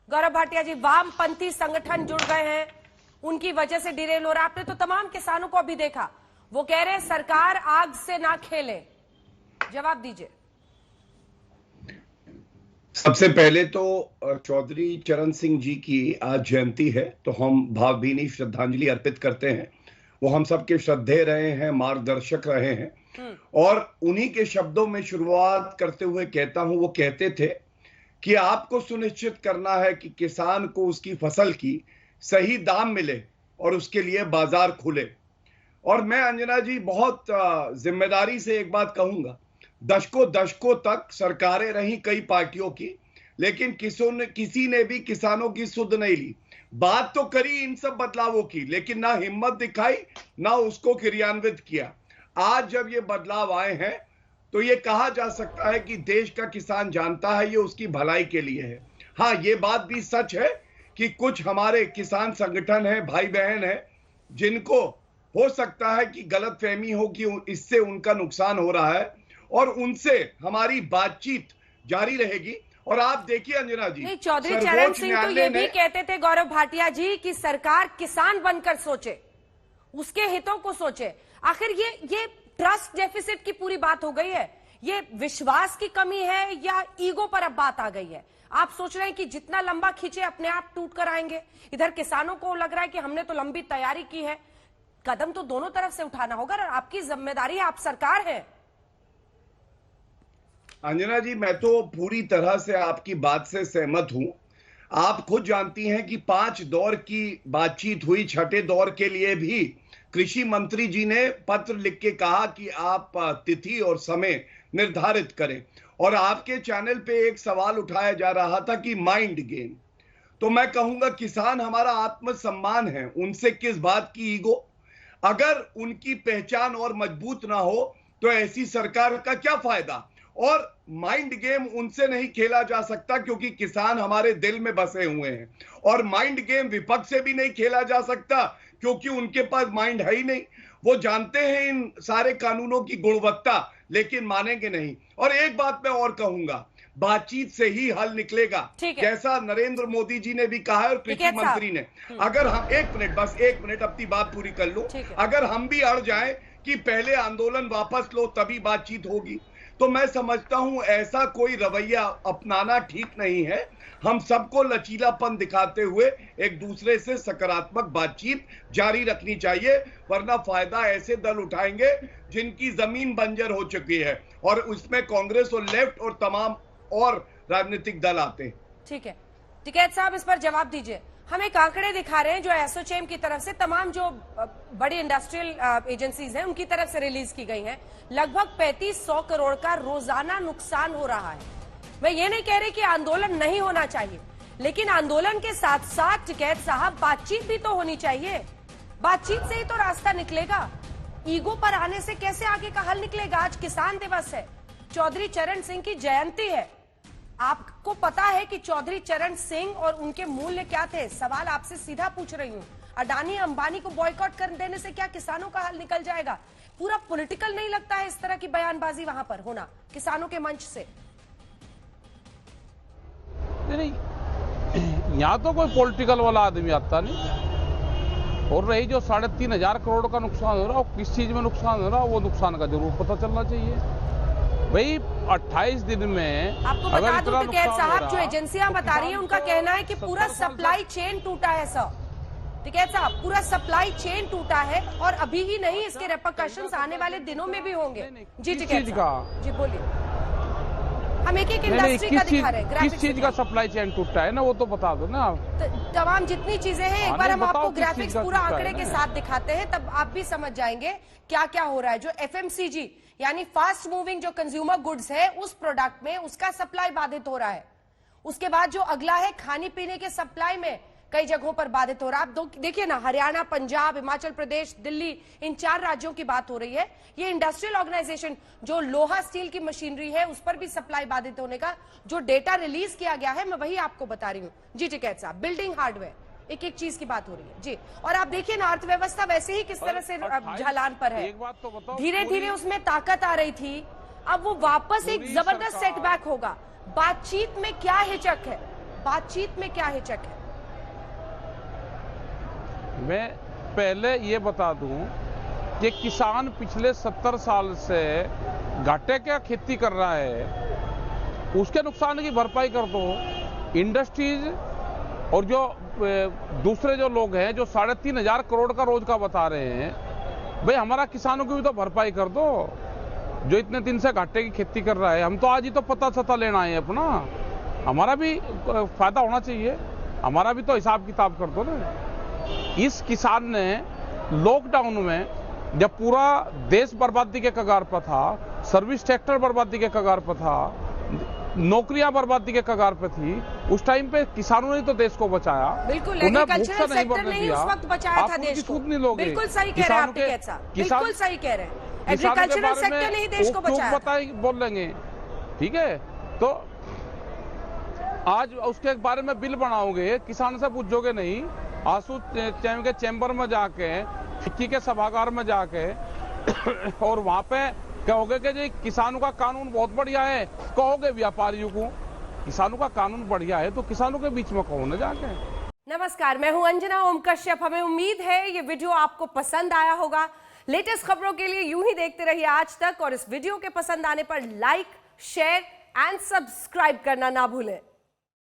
गौरव भाटिया जी, वामपंथी संगठन जुड़ गए हैं, उनकी वजह से डिरेल हो रहा है। आपने तो तमाम किसानों को अभी देखा, वो कह रहे हैं सरकार आग से ना खेले, जवाब दीजिए। सबसे पहले तो चौधरी चरण सिंह जी की आज जयंती है, तो हम भावभीनी श्रद्धांजलि अर्पित करते हैं। वो हम सबके श्रद्धेय रहे हैं, मार्गदर्शक रहे हैं, और उन्हीं के शब्दों में शुरुआत करते हुए कहता हूं, वो कहते थे कि आपको सुनिश्चित करना है कि किसान को उसकी फसल की सही दाम मिले और उसके लिए बाजार खुले। और मैं अंजना जी बहुत जिम्मेदारी से एक बात कहूंगा, दशकों तक सरकारें रही कई पार्टियों की, लेकिन किसी ने भी किसानों की सुध नहीं ली। बात तो करी इन सब बदलावों की, लेकिन ना हिम्मत दिखाई, ना उसको क्रियान्वित किया। आज जब ये बदलाव आए हैं तो ये कहा जा सकता है कि देश का किसान जानता है ये उसकी भलाई के लिए है। हाँ, ये बात भी सच है कि कुछ हमारे किसान संगठन है, भाई बहन है, जिनको हो सकता है कि गलतफहमी हो कि इससे उनका नुकसान हो रहा है, और उनसे हमारी बातचीत जारी रहेगी। और आप देखिए अंजना जी, चौधरी चरण सिंह तो ये भी कहते थे गौरव भाटिया जी कि सरकार किसान बनकर सोचे, उसके हितों को सोचे। आखिर ये ट्रस्ट डेफिसिट की पूरी बात हो गई है, ये विश्वास की कमी है या ईगो पर अब बात आ गई है? आप सोच रहे हैं कि जितना लंबा खींचे अपने आप टूट कर आएंगे, इधर किसानों को लग रहा है कि हमने तो लंबी तैयारी की है। कदम तो दोनों तरफ से उठाना होगा, आपकी जिम्मेदारी है, आप सरकार है। अंजना जी, मैं तो पूरी तरह से आपकी बात से सहमत हूं। आप खुद जानती हैं कि 5 दौर की बातचीत हुई, छठे दौर के लिए भी कृषि मंत्री जी ने पत्र लिख के कहा कि आप तिथि और समय निर्धारित करें। और आपके चैनल पे एक सवाल उठाया जा रहा था कि माइंड गेम, तो मैं कहूंगा किसान हमारा आत्मसम्मान है, उनसे किस बात की ईगो। अगर उनकी पहचान और मजबूत ना हो तो ऐसी सरकार का क्या फायदा। और माइंड गेम उनसे नहीं खेला जा सकता क्योंकि किसान हमारे दिल में बसे हुए हैं, और माइंड गेम विपक्ष से भी नहीं खेला जा सकता क्योंकि उनके पास माइंड है ही नहीं। वो जानते हैं इन सारे कानूनों की गुणवत्ता, लेकिन मानेंगे नहीं। और एक बात मैं और कहूंगा, बातचीत से ही हल निकलेगा, जैसा नरेंद्र मोदी जी ने भी कहा है और कृषि मंत्री ने। अगर हम बस एक मिनट अपनी बात पूरी कर लूं, अगर हम भी अड़ जाएं कि पहले आंदोलन वापस लो तभी बातचीत होगी, तो मैं समझता हूं ऐसा कोई रवैया अपनाना ठीक नहीं है। हम सबको लचीलापन दिखाते हुए एक दूसरे से सकारात्मक बातचीत जारी रखनी चाहिए, वरना फायदा ऐसे दल उठाएंगे जिनकी जमीन बंजर हो चुकी है, और उसमें कांग्रेस और लेफ्ट और तमाम और राजनीतिक दल आते हैं। ठीक है, टिकैत साहब इस पर जवाब दीजिए। हम एक आंकड़े दिखा रहे हैं जो एसोचैम की तरफ से, तमाम जो बड़ी इंडस्ट्रियल एजेंसीज हैं उनकी तरफ से रिलीज की गई हैं। लगभग 3500 करोड़ का रोजाना नुकसान हो रहा है। मैं ये नहीं कह रही कि आंदोलन नहीं होना चाहिए, लेकिन आंदोलन के साथ साथ टिकैत साहब बातचीत भी तो होनी चाहिए। बातचीत से ही तो रास्ता निकलेगा। ईगो पर आने से कैसे आगे का हल निकलेगा? आज किसान दिवस है, चौधरी चरण सिंह की जयंती है। आपको पता है कि चौधरी चरण सिंह और उनके मूल्य क्या थे? सवाल आपसे सीधा पूछ रही हूं। अडानी अंबानी को बॉयकॉट कर देने से क्या किसानों का हल निकल जाएगा? पूरा पॉलिटिकल नहीं लगता है इस तरह की बयानबाजी वहां पर होना किसानों के मंच से? नहीं, यहाँ तो कोई पॉलिटिकल वाला आदमी आता नहीं। और रही जो 3500 करोड़ का नुकसान हो रहा है, किस चीज में नुकसान हो रहा है, वो नुकसान का जरूर पता चलना चाहिए। भाई 28 दिन में आपको बता दूं कि टिकैत साहब, जो एजेंसियां बता रही हैं उनका कहना है कि पूरा सप्लाई चेन टूटा है सर। टिकैत साहब, पूरा सप्लाई चेन टूटा है, और अभी ही नहीं, इसके रेपरकशंस आने वाले दिनों में भी होंगे। जी टिकैत साहब, जी बोलिए। हम एक इंडस्ट्री का दिखा रहे हैं, किस चीज का सप्लाई चेन टूटा है ना, वो तो बता दो ना। तमाम जितनी चीजें हैं, एक बार हम आपको ग्राफिक्स पूरा आंकड़े के साथ दिखाते हैं, तब आप भी समझ जाएंगे क्या क्या हो रहा है। जो एफएमसीजी यानी फास्ट मूविंग जो कंज्यूमर गुड्स है, उस प्रोडक्ट में उसका सप्लाई बाधित हो रहा है। उसके बाद जो अगला है, खाने पीने के सप्लाई में कई जगहों पर बाधित हो रहा है। आप देखिए ना, हरियाणा, पंजाब, हिमाचल प्रदेश, दिल्ली, इन 4 राज्यों की बात हो रही है। ये इंडस्ट्रियल ऑर्गेनाइजेशन जो लोहा स्टील की मशीनरी है, उस पर भी सप्लाई बाधित होने का जो डेटा रिलीज किया गया है, मैं वही आपको बता रही हूँ। जी टिकैत साहब, बिल्डिंग हार्डवेयर, एक एक चीज की बात हो रही है जी। और आप देखिए ना, अर्थव्यवस्था वैसे ही किस तरह से ढलान पर है। धीरे धीरे उसमें ताकत आ रही थी, अब वो वापस एक जबरदस्त सेटबैक होगा। बातचीत में क्या हिचक है? बातचीत में क्या हिचक है? मैं पहले ये बता दूं कि किसान पिछले 70 साल से घाटे क्या खेती कर रहा है, उसके नुकसान की भरपाई कर दो। इंडस्ट्रीज और जो दूसरे जो लोग हैं जो 3,500 करोड़ का रोज का बता रहे हैं, भाई हमारा किसानों की भी तो भरपाई कर दो जो इतने दिन से घाटे की खेती कर रहा है। हम तो आज ही तो पता लेना है अपना, हमारा भी फायदा होना चाहिए, हमारा भी तो हिसाब किताब कर दो ना। इस किसान ने लॉकडाउन में जब पूरा देश बर्बादी के कगार पर था, सर्विस सेक्टर बर्बादी के कगार पर था, नौकरियां बर्बादी के कगार पे थी, उस टाइम पे किसानों ने तो देश को बचाया। बिल्कुल, एग्रीकल्चरल सेक्टर ने ही उस वक्त बचाया था देश को। बिल्कुल सही कह रहे हैं आप टिकैत साहब, बिल्कुल सही कह रहे हैं। एग्रीकल्चरल सेक्टर ने ही देश को बचाया। बोल लेंगे, ठीक है, तो आज उसके बारे में बिल बनाओगे, किसान से पूछोगे नहीं, आंसू के चैम्बर में जाके, फिक्की के सभागार में जाके और वहां पे कहोगे कि जी किसानों का कानून बहुत बढ़िया है, कहोगे व्यापारियों को किसानों का कानून बढ़िया है तो किसानों के बीच में कहो ना जाके। नमस्कार, मैं हूं अंजना ओम कश्यप। हमें उम्मीद है ये वीडियो आपको पसंद आया होगा। लेटेस्ट खबरों के लिए यूं ही देखते रहिए आज तक, और इस वीडियो के पसंद आने पर लाइक, शेयर एंड सब्सक्राइब करना ना भूलें।